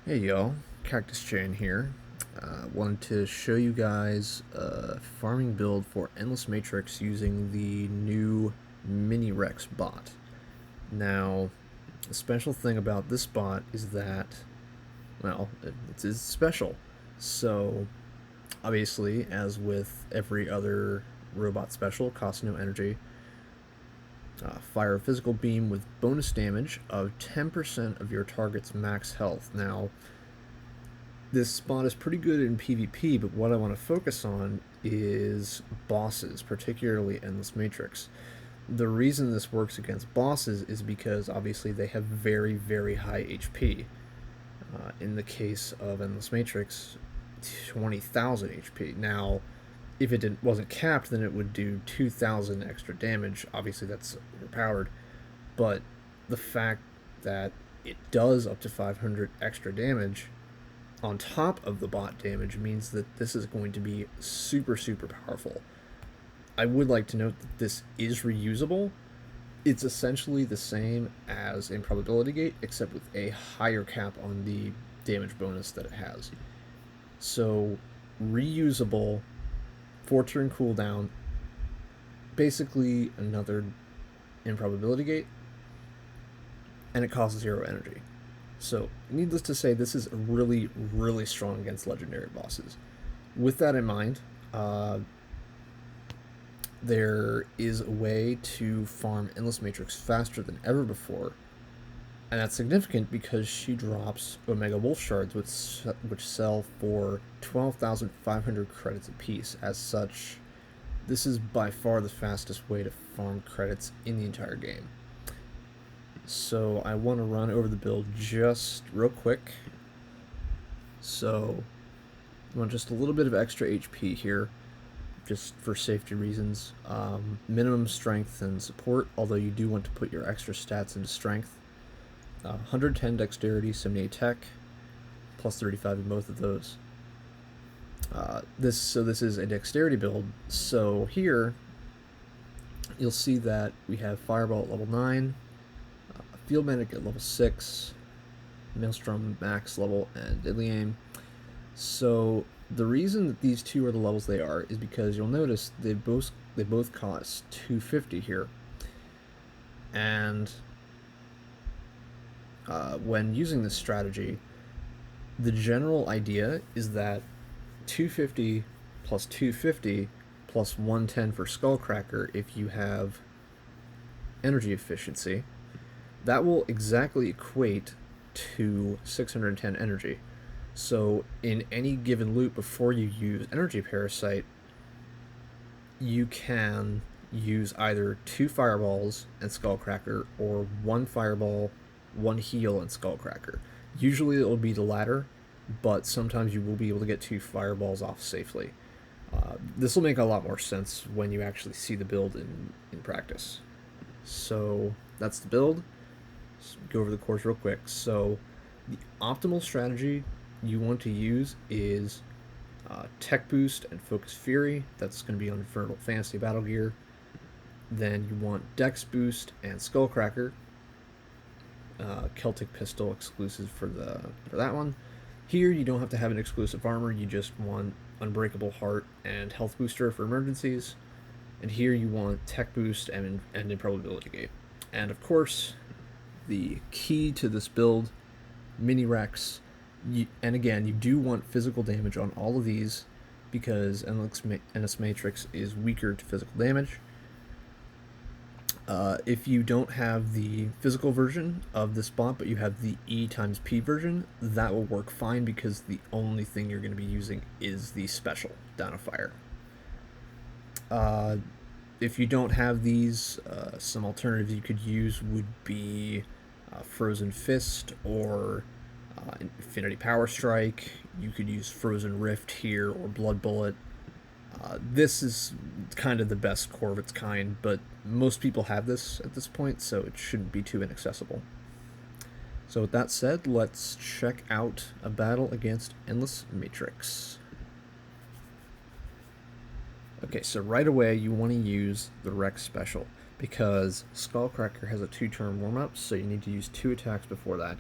Hey y'all, Cactus Chain here. Wanted to show you guys a farming build for Endless Matrix using the new Mini Rex bot. Now, the special thing about this bot is that, well, it's special. So, obviously, as with every other robot special, costs no energy. Fire a physical beam with bonus damage of 10% of your target's max health. Now, this spot is pretty good in PvP, but what I want to focus on is bosses, particularly Endless Matrix. The reason this works against bosses is because obviously they have very, very high HP. In the case of Endless Matrix, 20,000 HP. Now, if it wasn't capped, then it would do 2,000 extra damage. Obviously, that's overpowered. But the fact that it does up to 500 extra damage on top of the bot damage means that this is going to be super, super powerful. I would like to note that this is reusable. It's essentially the same as Improbability Gate, except with a higher cap on the damage bonus that it has. So, reusable, 4-turn cooldown, basically another Improbability Gate, and it costs 0 energy. So, needless to say, this is really, really strong against legendary bosses. With that in mind, there is a way to farm Endless Matrix faster than ever before, and that's significant because she drops Omega Wolf Shards, which sell for 12,500 credits apiece. As such, this is by far the fastest way to farm credits in the entire game. So I want to run over the build just real quick. So I want just a little bit of extra HP here, just for safety reasons. Minimum strength and support, although you do want to put your extra stats into strength. 110 dexterity, 78 tech, plus 35 in both of those. This is a dexterity build. So here you'll see that we have Fireball at level 9, Field Medic at level 6, Maelstrom max level, and Deadly Aim. So the reason that these two are the levels they are is because you'll notice they both cost 250 here, and when using this strategy, the general idea is that 250 plus 250 plus 110 for Skullcracker if you have energy efficiency, that will exactly equate to 610 energy. So in any given loop before you use Energy Parasite, you can use either 2 Fireballs and Skullcracker or 1 Fireball, 1 Heal, and Skullcracker. Usually it will be the latter, but sometimes you will be able to get 2 Fireballs off safely. This will make a lot more sense when you actually see the build in practice. So that's the build. Let's go over the course real quick. So the optimal strategy you want to use is Tech Boost and Focus Fury. That's going to be on Infernal Fantasy Battle Gear. Then you want Dex Boost and Skullcracker. Celtic Pistol exclusive for that one. Here you don't have to have an exclusive armor, you just want Unbreakable Heart and Health Booster for emergencies. And here you want Tech Boost and Improbability Gate. And of course, the key to this build, Mini Rex. And again, you do want physical damage on all of these because Endless Matrix is weaker to physical damage. If you don't have the physical version of this bot, but you have the E times P version, that will work fine because the only thing you're going to be using is the special, Dino Fire. If you don't have these, some alternatives you could use would be Frozen Fist or Infinity Power Strike. You could use Frozen Rift here or Blood Bullet. This is kind of the best core of its kind, but most people have this at this point, so it shouldn't be too inaccessible. So with that said, let's check out a battle against Endless Matrix. Okay, so right away you want to use the Rex special, because Skullcracker has a 2-turn warm-up, so you need to use 2 attacks before that.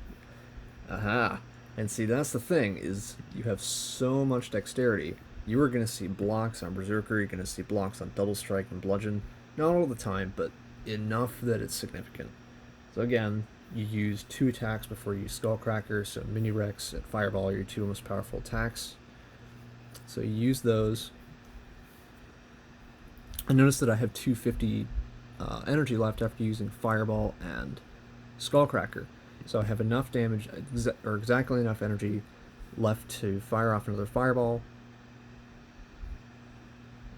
Aha! And see, that's the thing, is you have so much dexterity. You are going to see blocks on Berserker, you're going to see blocks on Double Strike and Bludgeon. Not all the time, but enough that it's significant. So again, you use 2 attacks before you use Skullcracker, so Mini Rex and Fireball are your 2 most powerful attacks. So you use those. I noticed that I have 250 energy left after using Fireball and Skullcracker. So I have enough damage, or exactly enough energy left to fire off another Fireball,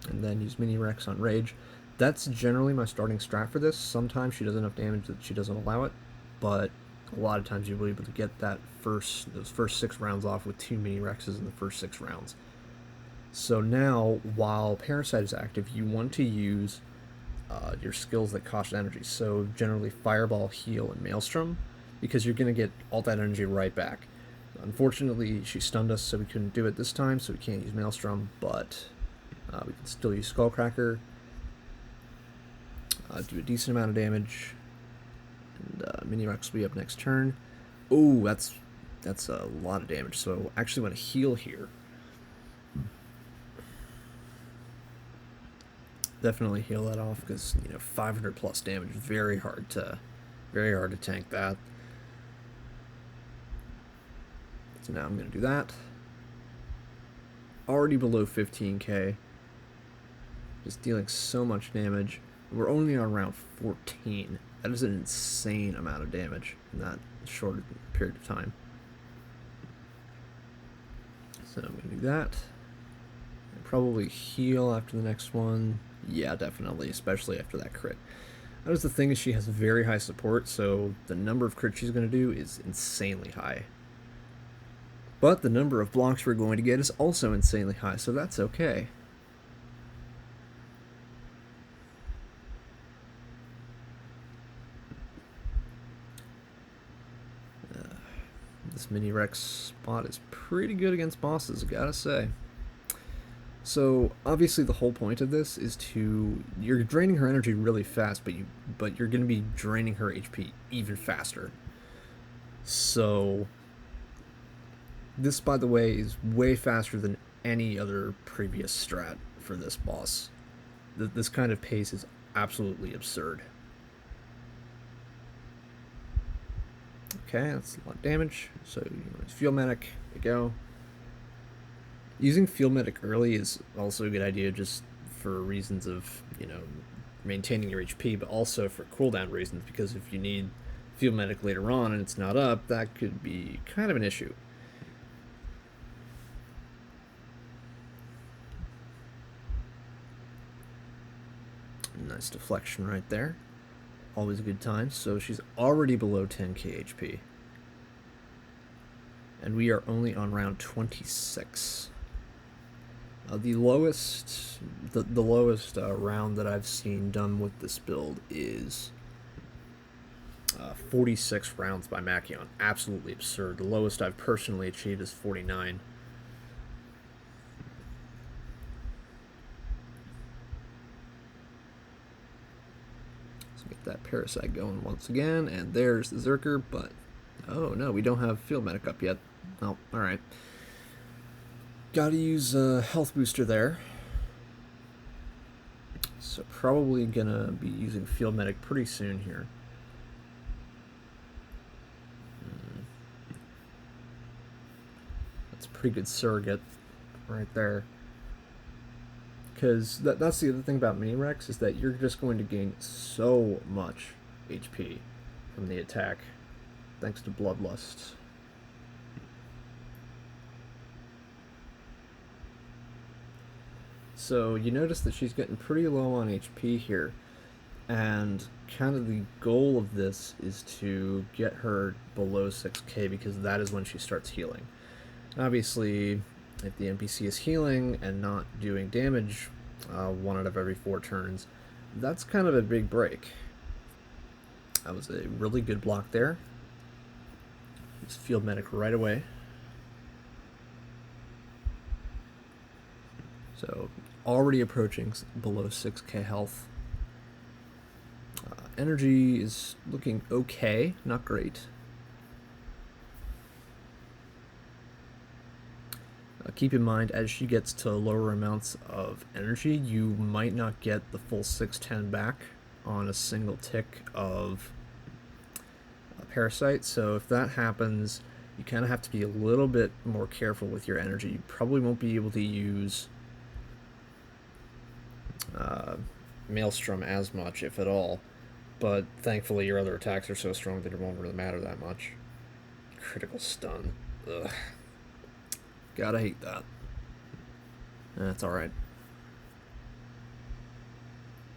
and then use Mini Rex on Rage. That's generally my starting strat for this. Sometimes she does enough damage that she doesn't allow it, but a lot of times you'll be able to get those first 6 rounds off with 2 Mini Rexes in the first 6 rounds. So now, while Parasite is active, you want to use your skills that cost energy. So generally Fireball, Heal, and Maelstrom, because you're going to get all that energy right back. Unfortunately, she stunned us, so we couldn't do it this time, so we can't use Maelstrom, but we can still use Skullcracker, do a decent amount of damage, and Mini Rex will be up next turn. Oh, that's a lot of damage, so I actually want to heal here. Definitely heal that off, because 500 plus damage, very hard to tank that. So now I'm going to do that. Already below 15k. Just dealing so much damage. We're only on round 14. That is an insane amount of damage in that short period of time. So I'm going to do that. And probably heal after the next one. Yeah, definitely, especially after that crit. That was the thing, is she has very high support, so the number of crits she's going to do is insanely high. But the number of blocks we're going to get is also insanely high, so that's okay. This Mini Rex spot is pretty good against bosses, I gotta say. So obviously the whole point of this is you're draining her energy really fast, but you're going to be draining her HP even faster. So this, by the way, is way faster than any other previous strat for this boss. This kind of pace is absolutely absurd. Okay, that's a lot of damage. So Field Medic, there we go. Using Field Medic early is also a good idea, just for reasons of, maintaining your HP, but also for cooldown reasons, because if you need Field Medic later on and it's not up, that could be kind of an issue. Nice deflection right there. Always a good time. So she's already below 10k HP. And we are only on round 26. The lowest round that I've seen done with this build is 46 rounds by Machion. Absolutely absurd. The lowest I've personally achieved is 49. Let's get that Parasite going once again, and there's the Zerker, but oh no, we don't have Field Medic up yet. Oh, alright. Gotta use a health booster there. So probably gonna be using Field Medic pretty soon here. That's a pretty good surrogate right there. Because that's the other thing about Mini Rex, is that you're just going to gain so much HP from the attack, thanks to Bloodlust. So you notice that she's getting pretty low on HP here, and kind of the goal of this is to get her below 6k, because that is when she starts healing. Obviously, if the NPC is healing and not doing damage 1 out of every 4 turns, that's kind of a big break. That was a really good block there. Use Field Medic right away. So already approaching below 6k health. Energy is looking okay, not great. Keep in mind, as she gets to lower amounts of energy, you might not get the full 610 back on a single tick of Parasite, so if that happens, you kind of have to be a little bit more careful with your energy. You probably won't be able to use Maelstrom as much, if at all, but thankfully your other attacks are so strong that it won't really matter that much. Critical stun. Ugh. Gotta hate that. That's alright.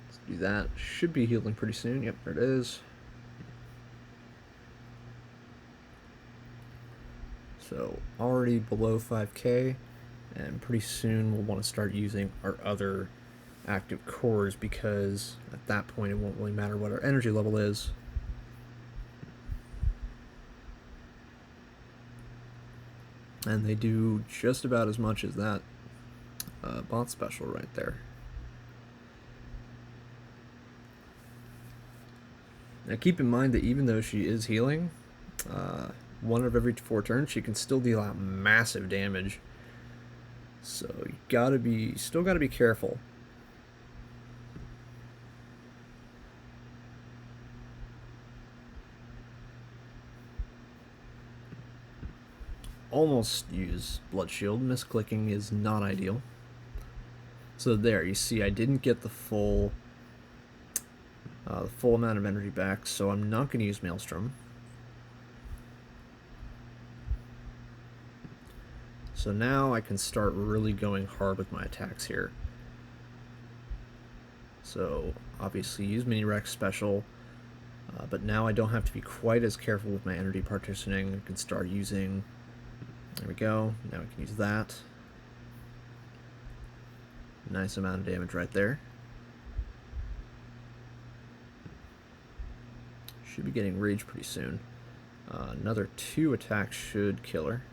Let's do that. Should be healing pretty soon. Yep, there it is. So already below 5k, and pretty soon we'll want to start using our other active cores, because at that point it won't really matter what our energy level is. And they do just about as much as that bot special right there. Now keep in mind that even though she is healing, one of every 4 turns, she can still deal out massive damage. So you still gotta be careful. Almost use Blood Shield. Misclicking is not ideal. So there, you see I didn't get the full amount of energy back, so I'm not going to use Maelstrom. So now I can start really going hard with my attacks here. So obviously use Mini Rex special, but now I don't have to be quite as careful with my energy partitioning. I can start using, there we go, now we can use that. Nice amount of damage right there. Should be getting rage pretty soon. Another 2 attacks should kill her.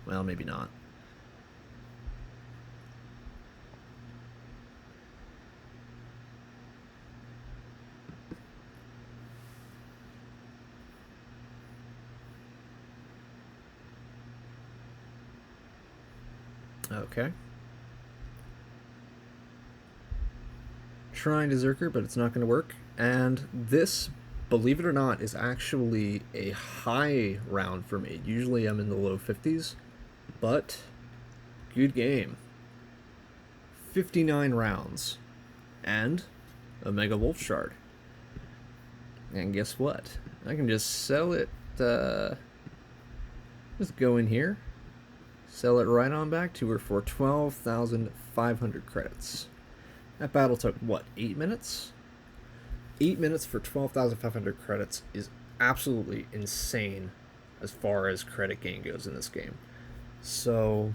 Well, maybe not. Okay. Trying to Zerker, but it's not going to work. And this, believe it or not, is actually a high round for me. Usually I'm in the low 50s, but good game. 59 rounds and a Mega Wolf Shard. And guess what? I can just sell it, just go in here, sell it right on back to her for 12,500 credits. That battle took, what, 8 minutes? 8 minutes for 12,500 credits is absolutely insane as far as credit gain goes in this game. So,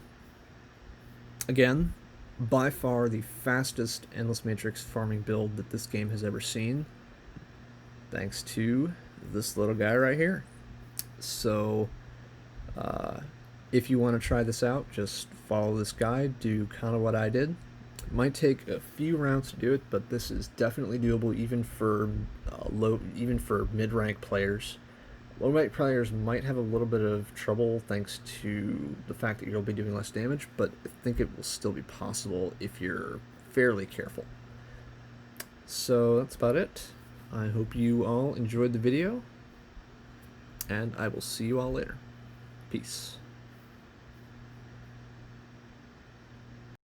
again, by far the fastest Endless Matrix farming build that this game has ever seen, thanks to this little guy right here. So, if you want to try this out, just follow this guide, do kind of what I did. It might take a few rounds to do it, but this is definitely doable even for mid-rank players. Low-rank players might have a little bit of trouble thanks to the fact that you'll be doing less damage, but I think it will still be possible if you're fairly careful. So that's about it. I hope you all enjoyed the video, and I will see you all later. Peace.